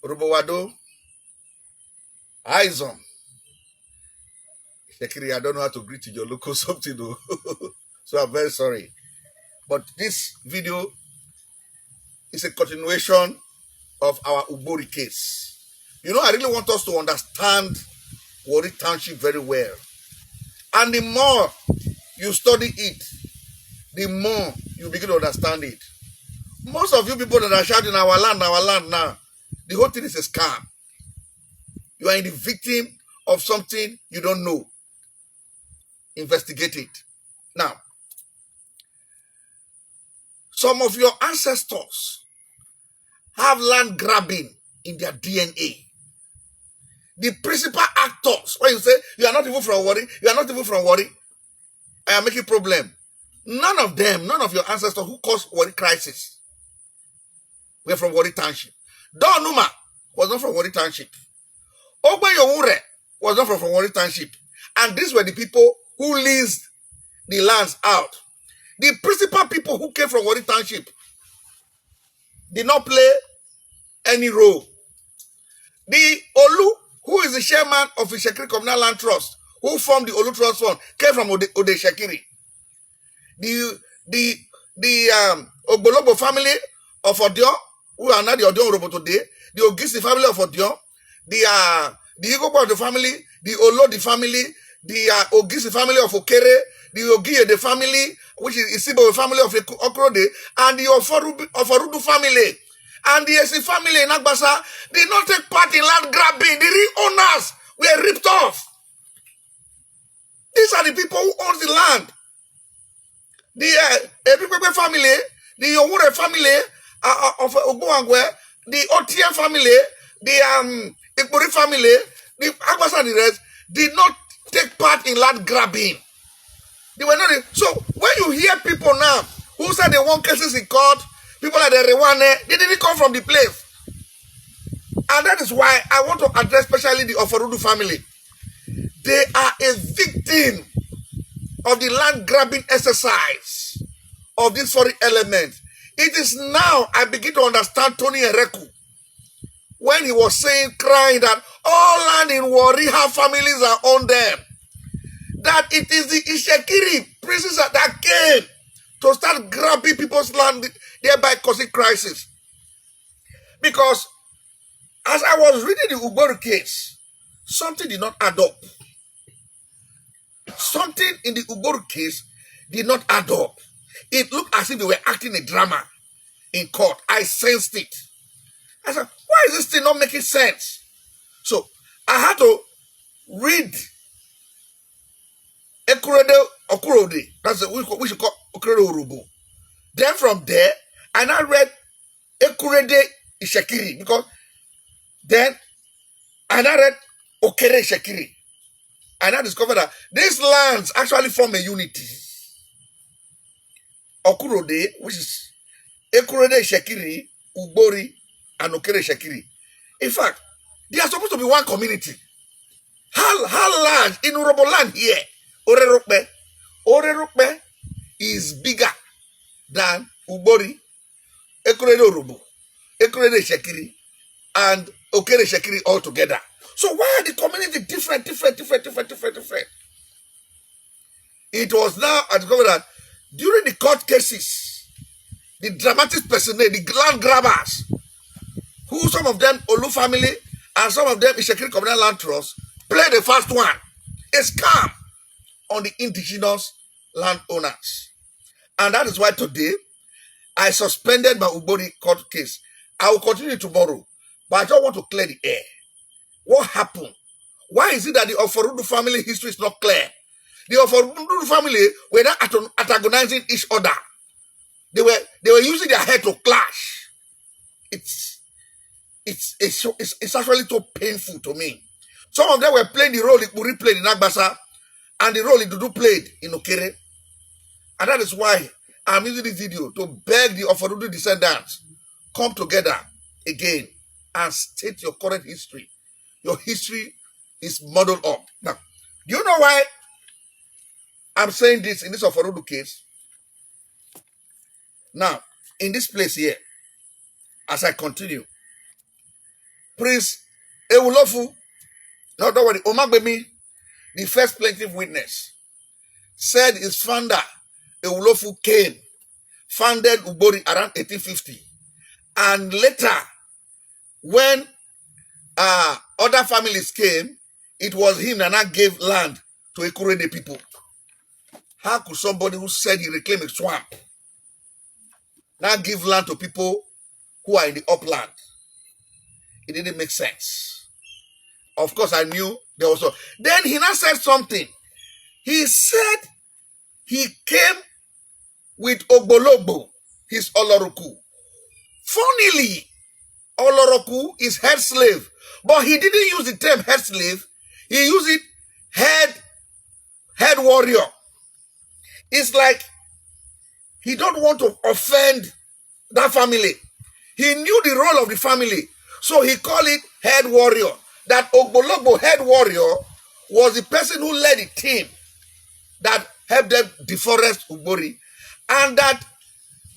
Rubowado, Aizon. Itsekiri, I don't know how to greet your local something though. So I'm very sorry. But this video is a continuation of our UGBORI case. You know, I really want us to understand Warri Township very well. And the more you study it, the more you begin to understand it. Most of you people that are shouting our land now, the whole thing is a scam. You are the victim of something you don't know. Investigate it. Now, some of your ancestors have land grabbing in their DNA. The principal actors, when you say you are not even from Warri, I am making problem. None of them, none of your ancestors who caused Warri crisis were from Warri Township. Don Numa was not from Warri Township. Ogbe Yowure was not from Warri Township. And these were the people who leased the lands out. The principal people who came from Warri Township did not play any role. The Olu, who is the chairman of the Itsekiri Communal Land Trust, who formed the Olu Trust Fund, came from Itsekiri. The Ogbolobo family of Odion, who are now the Odion Robo today, the Ogisi family of Odion, the Igbo family, the Olodi family, the Ogisi family of Okere, the Ogiye family, which is Isibo family of Okorode, and the Oforudu family, and the Esi family in Agbasa did not take part in land grabbing. The real owners were ripped off. These are the people who own the land. The Ekurede family, the Yowure family of Ogbuangwe, the Otie family, the Ekuri family, the Agbasa and the rest did not take part in land grabbing. They were not. So when you hear people now who said they want cases in court, people like the Rewane, they didn't come from the place. And that is why I want to address especially the Oforudu family. They are a victim of the land grabbing exercise of this foreign element. It is now I begin to understand Tony Ereku when he was saying, crying that all land in Warri have families are on them. That it is the Itsekiri princes that came to start grabbing people's land, thereby causing crisis. Because as I was reading the UGBORI case, something did not add up. Something in the UGBORI case did not add up. It looked as if they were acting a drama in court. I sensed it. I said, why is this thing not making sense? So I had to read Ekurede Okorode. That's what we should call Okorodudu. Then from there, I now read Ekurede Itsekiri, because then I now read Okere Itsekiri. I now discovered that these lands actually form a unity. Okurode, which is Ekurede Itsekiri, UGBORI, and Okere Itsekiri. In fact, they are supposed to be one community. How large in Urobo land here? Orerokpe is bigger than UGBORI, Ekurede Urobo, Ekurede Itsekiri, and Okere Itsekiri all together. So why are the community different? It was now I discovered that during the court cases, the dramatic personage, the land grabbers, who some of them Olu family and some of them Itsekiri Communal Land Trust, played the first one, a scam on the indigenous landowners. And that is why today I suspended my UGBORI court case. I will continue tomorrow, but I just want to clear the air. What happened? Why is it that the Oforudu family history is not clear? The Oforudu family were not antagonizing each other. They were using their head to clash. It's actually so painful to me. Some of them were playing the role Ikuri played in Agbasa and the role Dudu played in Okere. And that is why I'm using this video to beg the Oforudu descendants, come together again and state your current history. Your history is modeled up. Now, do you know why I'm saying this in this Oforudu case? Now, in this place here, as I continue, Prince Ewulofu, no, don't worry, Omagbemi, the first plaintiff witness, said his founder, Ewulofu, came, founded UGBORI around 1850. And later, when other families came, it was him that now gave land to Ekurede people. How could somebody who said he reclaimed a swamp now give land to people who are in the upland? It didn't make sense. Of course, I knew there was. Then he now said something. He said he came with Ogbologbo, his Oloroku. Funnily, Oloroku is head slave, but he didn't use the term head slave. He used it head warrior. It's like he don't want to offend that family. He knew the role of the family, so he called it head warrior. That Ogbologbo head warrior was the person who led the team that helped them deforest UGBORI, and that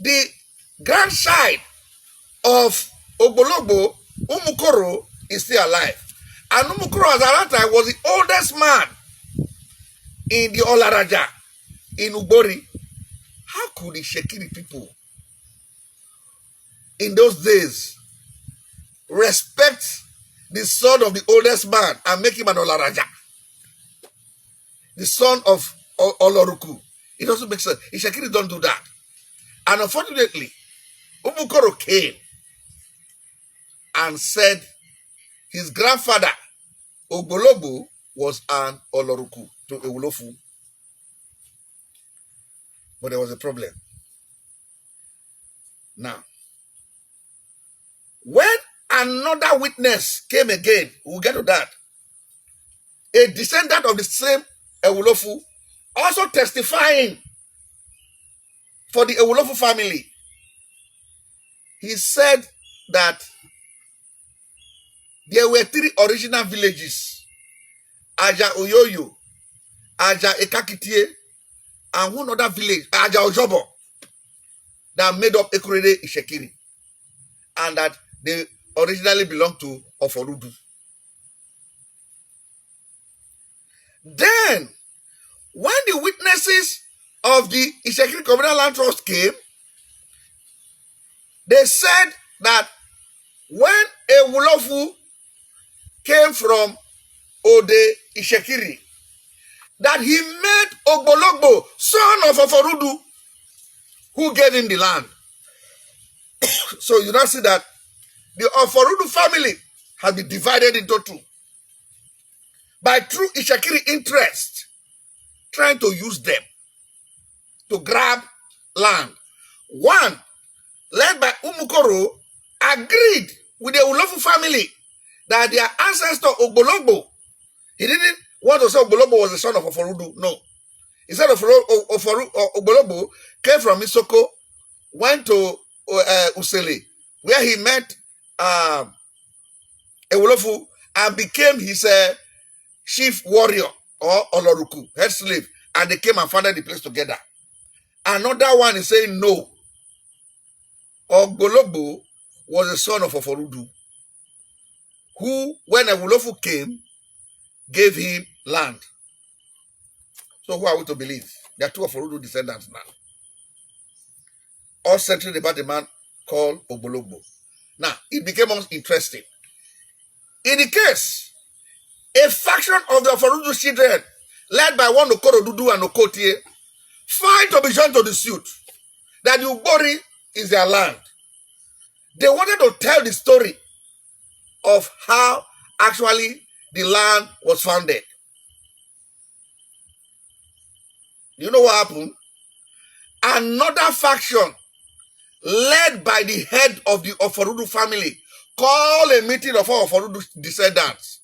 the grandchild of Ogbologbo, Umukoro, is still alive. And Umukoro at that time was the oldest man in the Olaraja in UGBORI. How could the Itsekiri people in those days respect the son of the oldest man and make him an Olaraja? The son of Oloruku. It doesn't make sense. Itsekiri don't do that. And unfortunately, Umukoro came and said his grandfather, Ogbologbo, was an Oloruku to Ewulofu. But there was a problem. Now, when another witness came again, we'll get to that, a descendant of the same Ewulofu, also testifying for the Ewulofu family, he said that there were 3 original villages, Aja Oyoyo, Aja Ekakitie, and one other village, Aja Ojobo, that made up Ekurede Itsekiri, and that they originally belonged to Oforudu. Then, when the witnesses of the Itsekiri Communal Land Trust came, they said that when Ewulofu came from Ode Itsekiri, that he met Ogbologbo, son of Oforudu, who gave him the land. So you now see that the Oforudu family has been divided into 2 by true Itsekiri interest, trying to use them to grab land. One, led by Umukoro, agreed with the Ewulofu family that their ancestor Ogbologbo, he didn't want to say Ogbologbo was the son of Oforudu. No. He said Ogbologbo came from Isoko, went to Usele, where he met Ewulofu and became his chief warrior or Oloruku, head slave, and they came and founded the place together. Another one is saying no. Ogbologbo was the son of Oforudu, who, when Ewulofu came, gave him land. So who are we to believe? There are 2 Oforudu descendants now, all centered about the man called Ogbologbo. Now, it became most interesting. In the case, a faction of the Oforudu children, led by one Okorodudu and Okotie, filed to be joined to the suit that the UGBORI is their land. They wanted to tell the story of how actually the land was founded. You know what happened? Another faction, led by the head of the Oforudu family, called a meeting of all Oforudu descendants.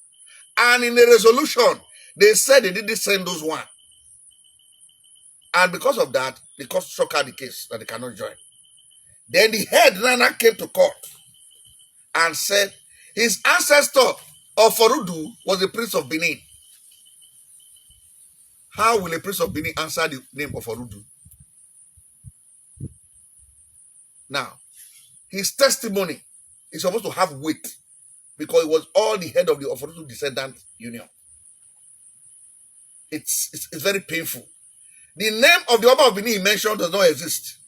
And in a resolution, they said they didn't send those one. And because of that, the court struck out the case that they cannot join. Then the head Nana came to court and said his ancestor Oforudu was the prince of Benin. How will a prince of Benin answer the name of Oforudu? Now, his testimony is supposed to have weight because it was all the head of the Oforudu descendant union. It's very painful. The name of the Oba of Benin mentioned does not exist.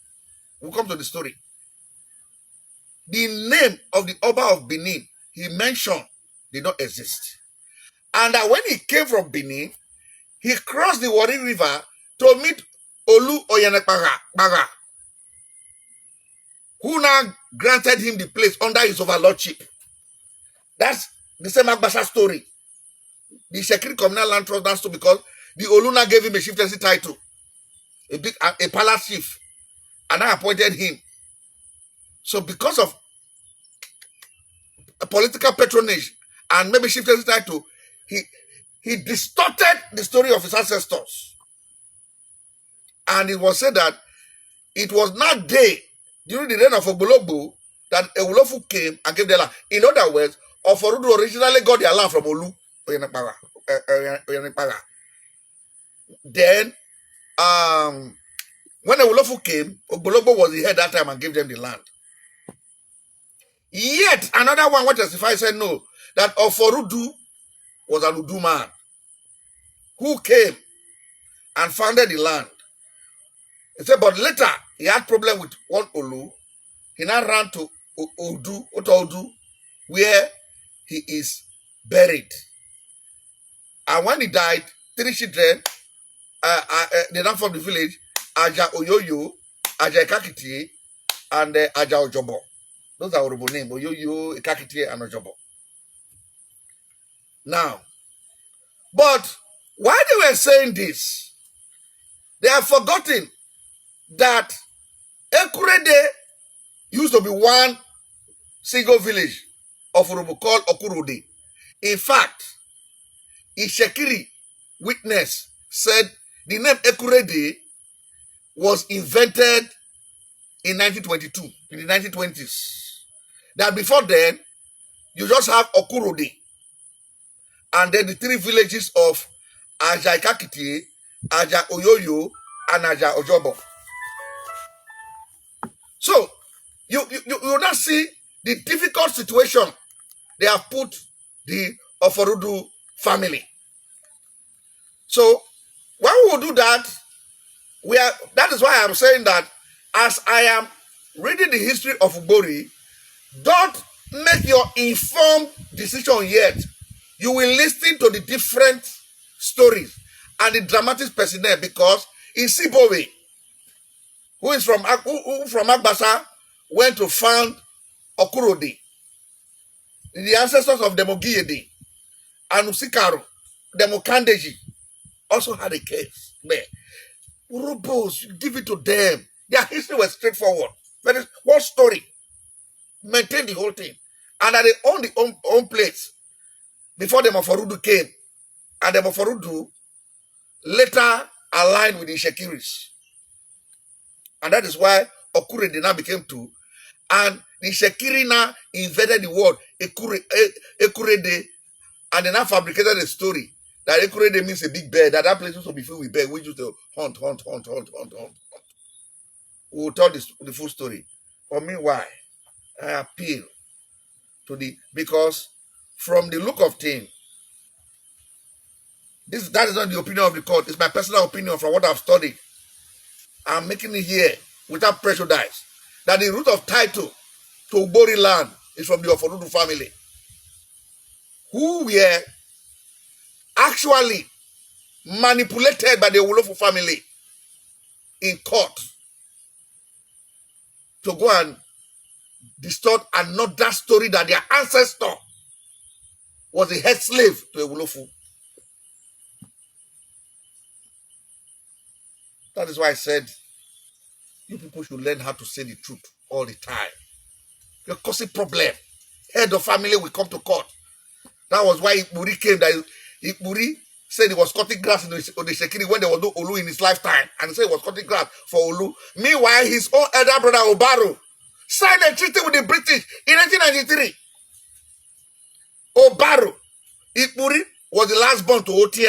We'll come to the story. The name of the Oba of Benin he mentioned did not exist. And that when he came from Benin, he crossed the Warri River to meet Olu Oyenekpaga, who now granted him the place under his overlordship. That's the same Agbasa story. The Itsekiri Communal Land Trust dance too, because the Oluna gave him a chieftaincy title, a palace chief, and I appointed him. So because of a political patronage and maybe chieftaincy title, he distorted the story of his ancestors. And it was said that it was not they, during the reign of Ogbologbo, that Ewulofu came and gave the land. In other words, Oforudu originally got their land from Olu Oyenekpaga. Then, when Ewulofu came, Ogbologbo was the head that time and gave them the land. Yet another one what testified said no, that Oforudu was an Udu man who came and founded the land. He said, but later he had problem with one Olu. He now ran to Otor'udu, where he is buried. And when he died, 3 children, they now from the village, Aja Oyoyo, Aja Ekakitie, and Aja Ojobo. Those are horrible names, Oyoyo, Ekakitie, and Ojobo. Now, but why they were saying this, they have forgotten that Ekurede used to be one single village of Urubu called Okurode. In fact, Itsekiri witness said the name Ekurede was invented in 1922, in the 1920s. That before then, you just have Okurode, and then the 3 villages of Aja Ekakitie, Aja Oyoyo, and Aja Ojobo. So, you now see the difficult situation they have put the Oforudu family. So, when we will do that, that is why I'm saying that as I am reading the history of UGBORI, don't make your informed decision yet. You will listen to the different stories and the dramatic personnel, because Isibowe, who is from Agbasa, went to found Okurode, the ancestors of Demogiyede, and Usikaro, Demokandeji, also had a case there. Urubos, you give it to them. Their history was straightforward. But it's one story. Maintain the whole thing. And that they own the own place before the Oforudu came. And the Oforudu later aligned with the Itsekiris. And that is why Okurede now became 2. And the Itsekiri now invaded the world, Ekurede, and they now fabricated a story that Ekurede means a big bear, that place used to be filled with bears. We used to hunt. We will tell the full story. For me, why? I appeal to because from the look of things, that is not the opinion of the court. It's my personal opinion from what I've studied. I'm making it here without prejudice. That the root of title to UGBORI land is from the Oforudu family, who were actually manipulated by the Ewulofu family in court to go and distort another story that their ancestor was a head slave to Ewulofu. That is why I said, you people should learn how to say the truth all the time. You're causing problem. Head of family will come to court. That was why Ikburi came. That Ikburi said he was cutting grass in the Itsekiri when there was no Olu in his lifetime. And he said he was cutting grass for Olu. Meanwhile, his own elder brother Obaro signed a treaty with the British in 1993. Obaro, Ikburi was the last born to Otie.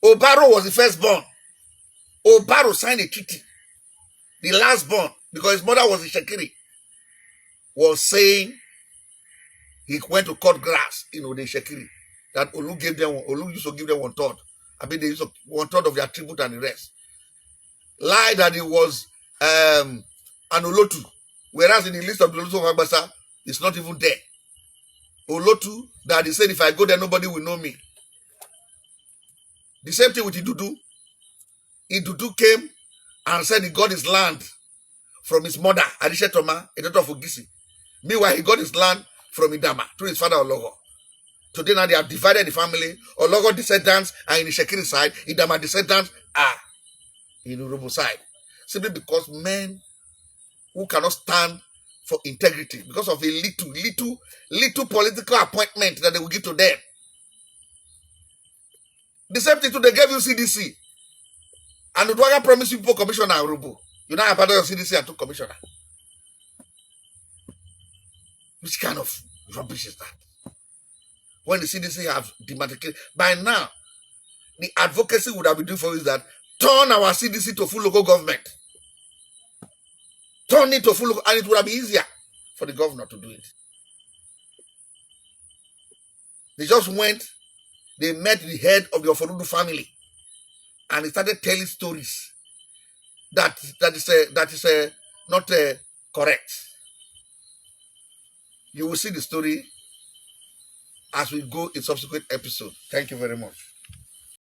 Obaro was the first born. Obaro signed a treaty. The last born, because his mother was Itsekiri, was saying He went to cut grass in Itsekiri. That Olu used to give them 1/3. I mean, they used 1/3 of their tribute and the rest. Lie that it was an Olotu, whereas in the list of the Olotu of Agbasa, it's not even there. Olotu that he said, if I go there, nobody will know me. The same thing with Idudu. Idudu came and said he got his land from his mother, Adishetoma, a daughter of Ogisi. Meanwhile, he got his land from Idama through his father Ologo. Today now they have divided the family. Ologo descendants are in the Itsekiri side. Idama descendants are in the Urobo side. Simply because men who cannot stand for integrity because of a little political appointment that they will give to them. The same thing to they gave you CDC. And Udwaga promised you people commissioner Urobo. You now have part of CDC and took commissioner. Which kind of rubbish is that? When the CDC have demarcated, by now, the advocacy would have been doing for you is that turn our CDC to full local government. Turn it to full local, and it would have been easier for the governor to do it. They just went, they met the head of the Oforudu family, and they started telling stories that is not correct. You will see the story as we go in subsequent episodes. Thank you very much.